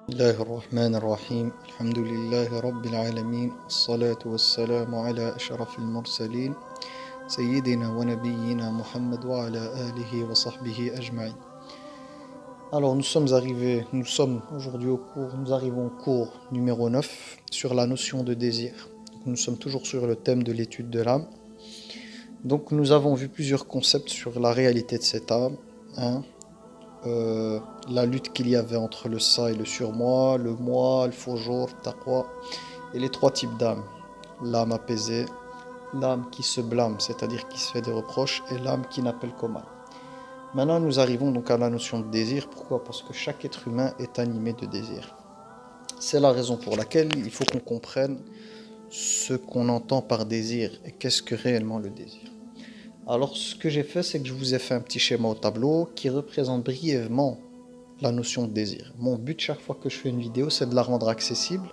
الله الرحمن الرحيم الحمد لله رب العالمين والصلاة والسلام على أشرف المرسلين سيدنا ونبينا محمد وعلى آله وصحبه أجمعين. Alors nous sommes aujourd'hui nous arrivons au cours numéro 9 sur la notion de désir. Donc, nous sommes toujours sur le thème de l'étude de l'âme. Donc nous avons vu plusieurs concepts sur la réalité de cette âme, hein. La lutte qu'il y avait entre le ça et le surmoi, le moi, le fujur, taqwa, et les trois types d'âmes. L'âme apaisée, l'âme qui se blâme, c'est-à-dire qui se fait des reproches, et l'âme qui n'appelle qu'au mal. Maintenant, nous arrivons donc à la notion de désir. Pourquoi? Parce que chaque être humain est animé de désir. C'est la raison pour laquelle il faut qu'on comprenne ce qu'on entend par désir et qu'est-ce que réellement le désir. Alors, ce que j'ai fait, c'est que je vous ai fait un petit schéma au tableau qui représente brièvement la notion de désir. Mon but, chaque fois que je fais une vidéo, c'est de la rendre accessible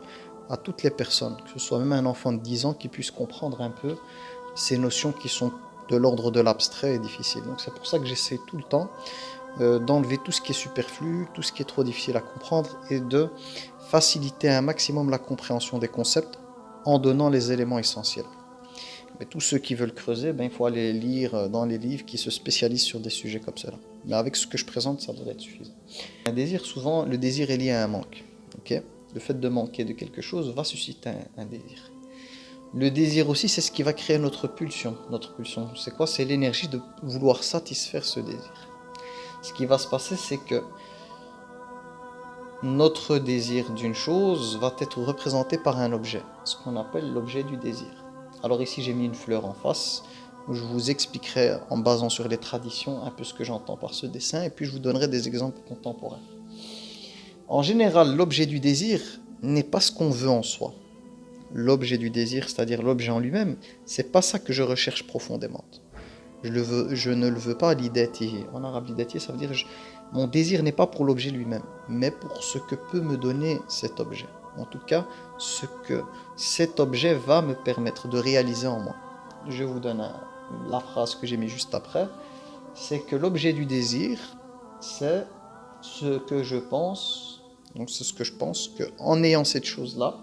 à toutes les personnes, que ce soit même un enfant de 10 ans qui puisse comprendre un peu ces notions qui sont de l'ordre de l'abstrait et difficiles. Donc c'est pour ça que j'essaie tout le temps d'enlever tout ce qui est superflu, tout ce qui est trop difficile à comprendre et de faciliter un maximum la compréhension des concepts en donnant les éléments essentiels. Mais tous ceux qui veulent creuser, il faut aller lire dans les livres qui se spécialisent sur des sujets comme cela. Mais avec ce que je présente, ça devrait être suffisant. Un désir, souvent, le désir est lié à un manque. Okay? Le fait de manquer de quelque chose va susciter un désir. Le désir aussi, c'est ce qui va créer notre pulsion. Notre pulsion, c'est quoi? C'est l'énergie de vouloir satisfaire ce désir. Ce qui va se passer, c'est que notre désir d'une chose va être représenté par un objet, ce qu'on appelle l'objet du désir. Alors ici, j'ai mis une fleur en face. Je vous expliquerai en basant sur les traditions un peu ce que j'entends par ce dessin et puis je vous donnerai des exemples contemporains. En général, l'objet du désir n'est pas ce qu'on veut en soi. L'objet du désir, c'est-à-dire l'objet en lui-même, c'est pas ça que je recherche profondément. Je ne le veux pas l'idatihi. En arabe, l'idatihi, ça veut dire mon désir n'est pas pour l'objet lui-même, mais pour ce que peut me donner cet objet. En tout cas, ce que cet objet va me permettre de réaliser en moi. Je vous donne la phrase que j'ai mis juste après. C'est que l'objet du désir, c'est ce que je pense. Donc c'est ce que je pense qu'en ayant cette chose-là,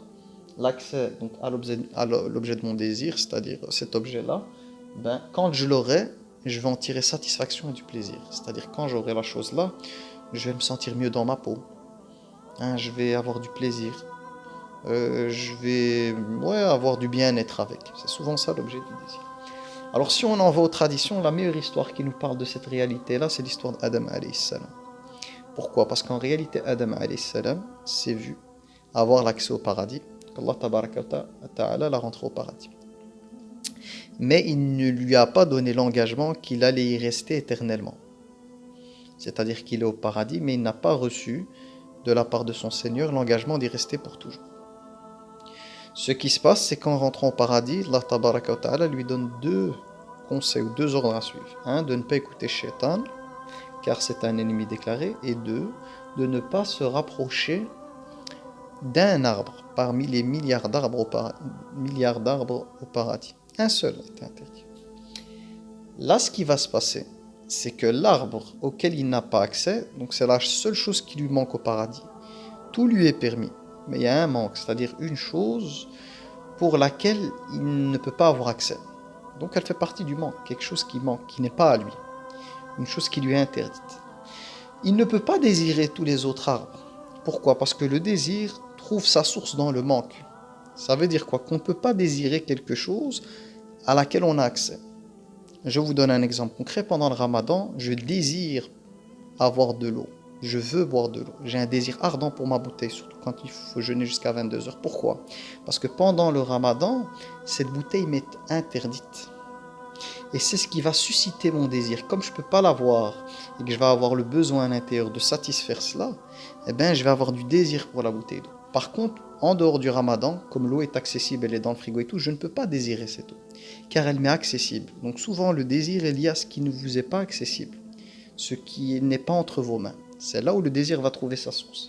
l'accès donc à l'objet de mon désir, c'est-à-dire cet objet-là, quand je l'aurai, je vais en tirer satisfaction et du plaisir. C'est-à-dire quand j'aurai la chose-là, je vais me sentir mieux dans ma peau. Hein, je vais avoir du plaisir. Je vais avoir du bien-être avec. C'est souvent ça l'objet du désir. Alors si on en va aux traditions, la meilleure histoire qui nous parle de cette réalité-là, c'est l'histoire d'Adam alayhi salam. Pourquoi? Parce qu'en réalité, Adam alayhi salam s'est vu avoir l'accès au paradis. Allah tabaraka wa ta'ala l'a rentré au paradis. Mais il ne lui a pas donné l'engagement qu'il allait y rester éternellement. C'est-à-dire qu'il est au paradis, mais il n'a pas reçu de la part de son Seigneur l'engagement d'y rester pour toujours. Ce qui se passe, c'est qu'en rentrant au paradis, Allah tabaraka wa ta'ala lui donne deux conseils ou deux ordres à suivre. Un, de ne pas écouter Shaitan, car c'est un ennemi déclaré, et deux, de ne pas se rapprocher d'un arbre parmi les milliards d'arbres au paradis. Un seul est interdit. Là, ce qui va se passer, c'est que l'arbre auquel il n'a pas accès, donc c'est la seule chose qui lui manque au paradis, tout lui est permis. Mais il y a un manque, c'est-à-dire une chose pour laquelle il ne peut pas avoir accès. Donc elle fait partie du manque, quelque chose qui manque, qui n'est pas à lui. Une chose qui lui est interdite. Il ne peut pas désirer tous les autres arbres. Pourquoi? Parce que le désir trouve sa source dans le manque. Ça veut dire quoi? Qu'on ne peut pas désirer quelque chose à laquelle on a accès. Je vous donne un exemple concret. Pendant le ramadan, je désire avoir de l'eau. Je veux boire de l'eau. J'ai un désir ardent pour ma bouteille, surtout quand il faut jeûner jusqu'à 22h. Pourquoi? Parce que pendant le ramadan, cette bouteille m'est interdite. Et c'est ce qui va susciter mon désir. Comme je ne peux pas l'avoir et que je vais avoir le besoin à l'intérieur de satisfaire cela, je vais avoir du désir pour la bouteille d'eau. Par contre, en dehors du ramadan, comme l'eau est accessible, elle est dans le frigo et tout, je ne peux pas désirer cette eau, car elle m'est accessible. Donc souvent, le désir est lié à ce qui ne vous est pas accessible, ce qui n'est pas entre vos mains. C'est là où le désir va trouver sa source.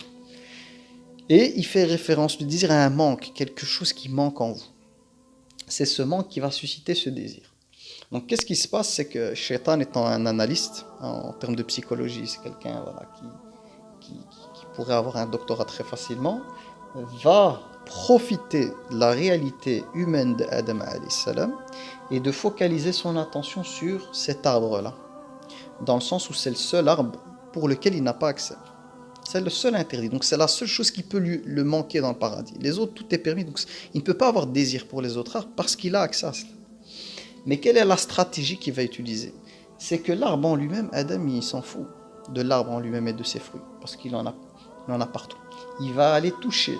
Et il fait référence, le désir, à un manque, quelque chose qui manque en vous. C'est ce manque qui va susciter ce désir. Donc qu'est-ce qui se passe? C'est que Shaitan étant un analyste, en termes de psychologie, c'est quelqu'un qui pourrait avoir un doctorat très facilement, va profiter de la réalité humaine d'Adam alayhi salam et de focaliser son attention sur cet arbre-là, dans le sens où c'est le seul arbre pour lequel il n'a pas accès. C'est le seul interdit. Donc c'est la seule chose qui peut lui le manquer dans le paradis. Les autres, tout est permis. Donc il ne peut pas avoir de désir pour les autres arbres parce qu'il a accès à cela. Mais quelle est la stratégie qu'il va utiliser? C'est que l'arbre en lui-même, Adam, il s'en fout de l'arbre en lui-même et de ses fruits. Parce qu'il en a partout. Il va aller toucher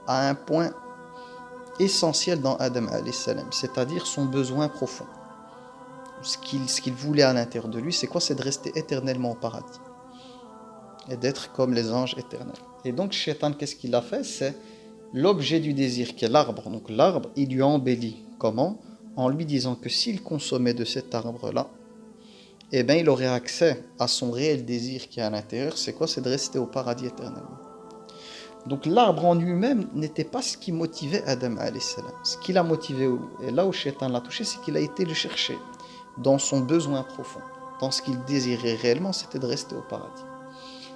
à un point essentiel dans Adam alayhi salam, c'est-à-dire son besoin profond. Ce qu'il voulait à l'intérieur de lui, c'est quoi? C'est de rester éternellement au paradis. Et d'être comme les anges éternels. Et donc, Shaitan, qu'est-ce qu'il a fait? C'est l'objet du désir, qui est l'arbre. Donc l'arbre, il lui a embelli. Comment? En lui disant que s'il consommait de cet arbre-là, eh bien, il aurait accès à son réel désir qui est à l'intérieur. C'est quoi? C'est de rester au paradis éternellement. Donc l'arbre en lui-même n'était pas ce qui motivait Adam alayhi salam. Ce qui l'a motivé, et là où Shaitan l'a touché, c'est qu'il a été le chercher dans son besoin profond. Dans ce qu'il désirait réellement, c'était de rester au paradis.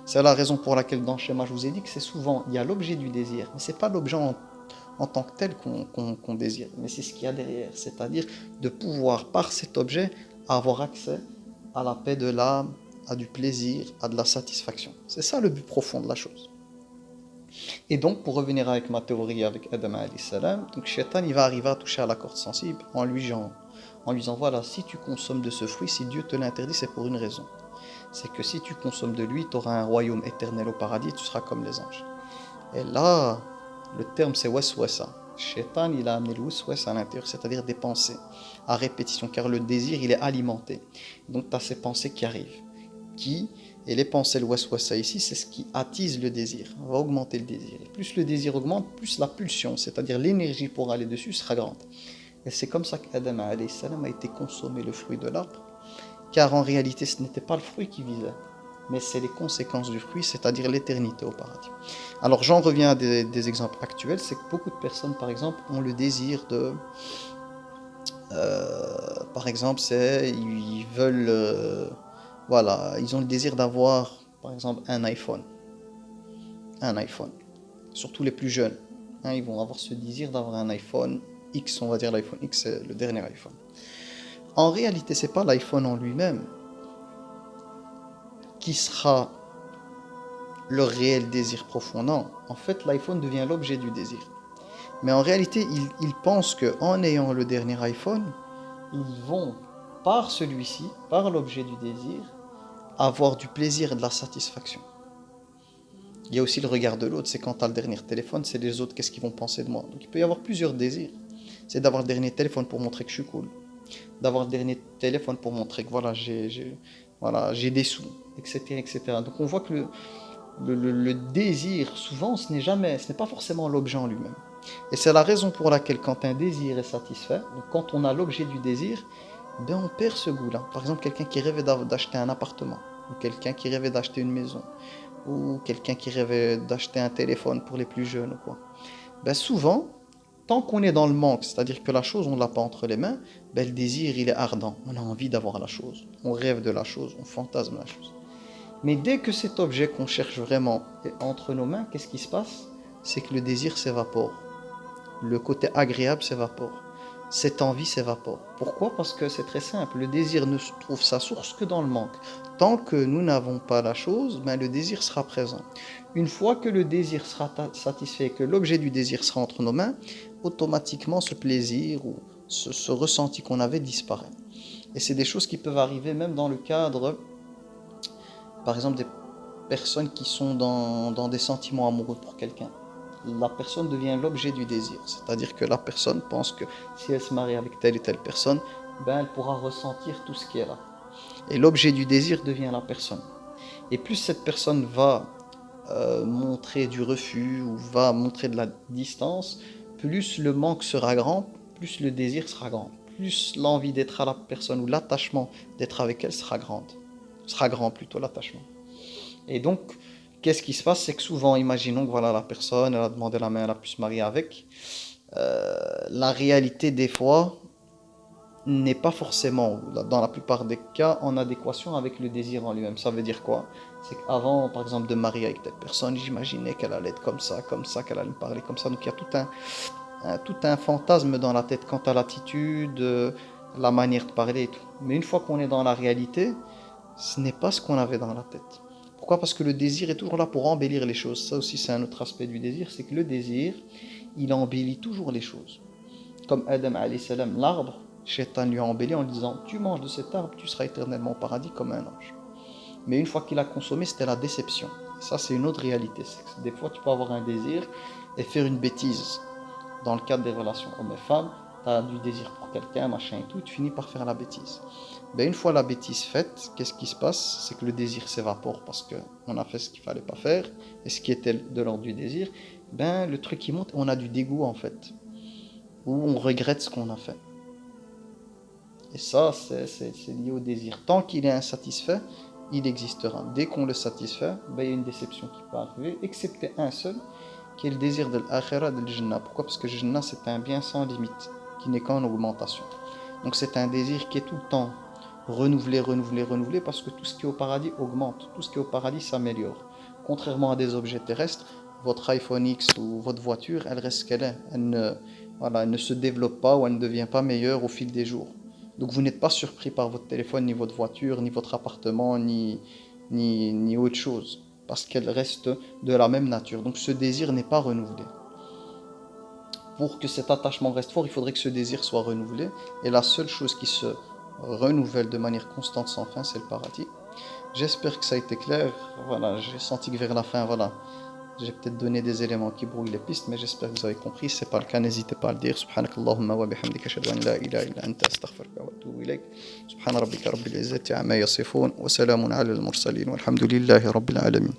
C'est la raison pour laquelle dans le schéma, je vous ai dit que c'est souvent, il y a l'objet du désir, mais ce n'est pas l'objet en tant que tel qu'on désire, mais c'est ce qu'il y a derrière, c'est-à-dire de pouvoir, par cet objet, avoir accès à la paix de l'âme, à du plaisir, à de la satisfaction. C'est ça le but profond de la chose. Et donc, pour revenir avec ma théorie avec Adam alayhi salam, donc Shaitan, il va arriver à toucher à la corde sensible en lui disant, voilà, si tu consommes de ce fruit, si Dieu te l'interdit, c'est pour une raison. C'est que si tu consommes de lui, tu auras un royaume éternel au paradis, tu seras comme les anges. Et là, le terme c'est waswasa. Shaitan, il a amené le waswasa à l'intérieur, c'est-à-dire des pensées à répétition, car le désir, il est alimenté. Donc tu as ces pensées qui arrivent. Et les pensées, le waswasa ici, c'est ce qui attise le désir, va augmenter le désir. Et plus le désir augmente, plus la pulsion, c'est-à-dire l'énergie pour aller dessus, sera grande. Et c'est comme ça qu'Adam alayhi salam a été consommé le fruit de l'arbre, car en réalité ce n'était pas le fruit qui visait, mais c'est les conséquences du fruit, c'est-à-dire l'éternité au paradis. Alors j'en reviens à des exemples actuels, c'est que beaucoup de personnes par exemple ont le désir de... par exemple, ils veulent... voilà, ils ont le désir d'avoir par exemple un iPhone. Un iPhone. Surtout les plus jeunes. Hein, ils vont avoir ce désir d'avoir un iPhone X, on va dire l'iPhone X, c'est le dernier iPhone. En réalité, c'est pas l'iPhone en lui-même qui sera leur réel désir profond. Non, en fait, l'iPhone devient l'objet du désir. Mais en réalité, ils pensent qu'en ayant le dernier iPhone, ils vont, par celui-ci, par l'objet du désir, avoir du plaisir et de la satisfaction. Il y a aussi le regard de l'autre, c'est quand tu as le dernier téléphone, c'est les autres, qu'est-ce qu'ils vont penser de moi. Donc il peut y avoir plusieurs désirs. C'est d'avoir le dernier téléphone pour montrer que je suis cool. D'avoir le dernier téléphone pour montrer que voilà, j'ai des sous, etc., etc. Donc on voit que le désir, souvent, ce n'est pas forcément l'objet en lui-même. Et c'est la raison pour laquelle quand un désir est satisfait, donc quand on a l'objet du désir, ben on perd ce goût-là. Par exemple, quelqu'un qui rêvait d'acheter un appartement, ou quelqu'un qui rêvait d'acheter une maison, ou quelqu'un qui rêvait d'acheter un téléphone pour les plus jeunes, ou quoi. Ben souvent, tant qu'on est dans le manque, c'est-à-dire que la chose, on ne l'a pas entre les mains, ben le désir, il est ardent. On a envie d'avoir la chose, on rêve de la chose, on fantasme la chose. Mais dès que cet objet qu'on cherche vraiment est entre nos mains, qu'est-ce qui se passe? C'est que le désir s'évapore. Le côté agréable s'évapore. Cette envie s'évapore. Pourquoi? Parce que c'est très simple. Le désir ne trouve sa source que dans le manque. Tant que nous n'avons pas la chose, ben le désir sera présent. Une fois que le désir sera satisfait, que l'objet du désir sera entre nos mains, automatiquement ce plaisir ou ce ressenti qu'on avait disparaît. Et c'est des choses qui peuvent arriver même dans le cadre, par exemple, des personnes qui sont dans des sentiments amoureux pour quelqu'un. La personne devient l'objet du désir. C'est-à-dire que la personne pense que si elle se marie avec telle et telle personne, ben elle pourra ressentir tout ce qui est là. Et l'objet du désir devient la personne. Et plus cette personne va montrer du refus ou va montrer de la distance, plus le manque sera grand, plus le désir sera grand. Plus l'envie d'être à la personne ou l'attachement d'être avec elle sera grande. Sera grand plutôt l'attachement. Et donc, qu'est-ce qui se passe? C'est que souvent, imaginons que voilà, la personne, elle a demandé la main, elle a pu se marier avec. La réalité, des fois, n'est pas forcément, dans la plupart des cas, en adéquation avec le désir en lui-même. Ça veut dire quoi? C'est qu'avant, par exemple, de me marier avec telle personne, j'imaginais qu'elle allait être comme ça, qu'elle allait me parler comme ça. Donc il y a tout un fantasme dans la tête quant à l'attitude, la manière de parler et tout. Mais une fois qu'on est dans la réalité, ce n'est pas ce qu'on avait dans la tête. Pourquoi? Parce que le désir est toujours là pour embellir les choses. Ça aussi, c'est un autre aspect du désir, c'est que le désir, il embellit toujours les choses. Comme Adam alayhi salam, l'arbre, Shaitan lui a embelli en lui disant tu manges de cet arbre, tu seras éternellement au paradis comme un ange. Mais une fois qu'il a consommé, c'était la déception. Et ça, c'est une autre réalité. C'est que des fois, tu peux avoir un désir et faire une bêtise. Dans le cadre des relations hommes et femmes, tu as du désir pour quelqu'un, machin et tout, tu finis par faire la bêtise. Ben, une fois la bêtise faite, qu'est-ce qui se passe? C'est que le désir s'évapore parce qu'on a fait ce qu'il fallait pas faire, et ce qui était de l'ordre du désir, ben, le truc qui monte, on a du dégoût en fait, ou on regrette ce qu'on a fait. Et ça, c'est lié au désir. Tant qu'il est insatisfait, il existera. Dès qu'on le satisfait, ben, il y a une déception qui peut arriver, excepté un seul, qui est le désir de l'akhira, de l'Jannah. Pourquoi? Parce que le Jannah, c'est un bien sans limite, qui n'est qu'en augmentation. Donc c'est un désir qui est tout le temps renouvelé, renouvelé, renouvelé, parce que tout ce qui est au paradis augmente, tout ce qui est au paradis s'améliore. Contrairement à des objets terrestres, votre iPhone X ou votre voiture, elle reste ce qu'elle est. Elle ne se développe pas ou elle ne devient pas meilleure au fil des jours. Donc vous n'êtes pas surpris par votre téléphone, ni votre voiture, ni votre appartement, ni autre chose. Parce qu'elle reste de la même nature. Donc ce désir n'est pas renouvelé. Pour que cet attachement reste fort, il faudrait que ce désir soit renouvelé. Et la seule chose qui se renouvelle de manière constante sans fin, c'est le paradis. J'espère que ça a été clair. Voilà, j'ai senti que vers la fin, voilà, j'ai peut-être donné des éléments qui brouillent les pistes, mais j'espère que vous avez compris. Si ce n'est pas le cas, n'hésitez pas à le dire. Subhanakallahumma wa bihamdika ashhadu an la ilaha illa anta astaghfiruka wa atubu ilayk. Subhana rabbika rabbil izzati amma yasifun wa salamun ala al mursalin walhamdulillahi rabbil alamin.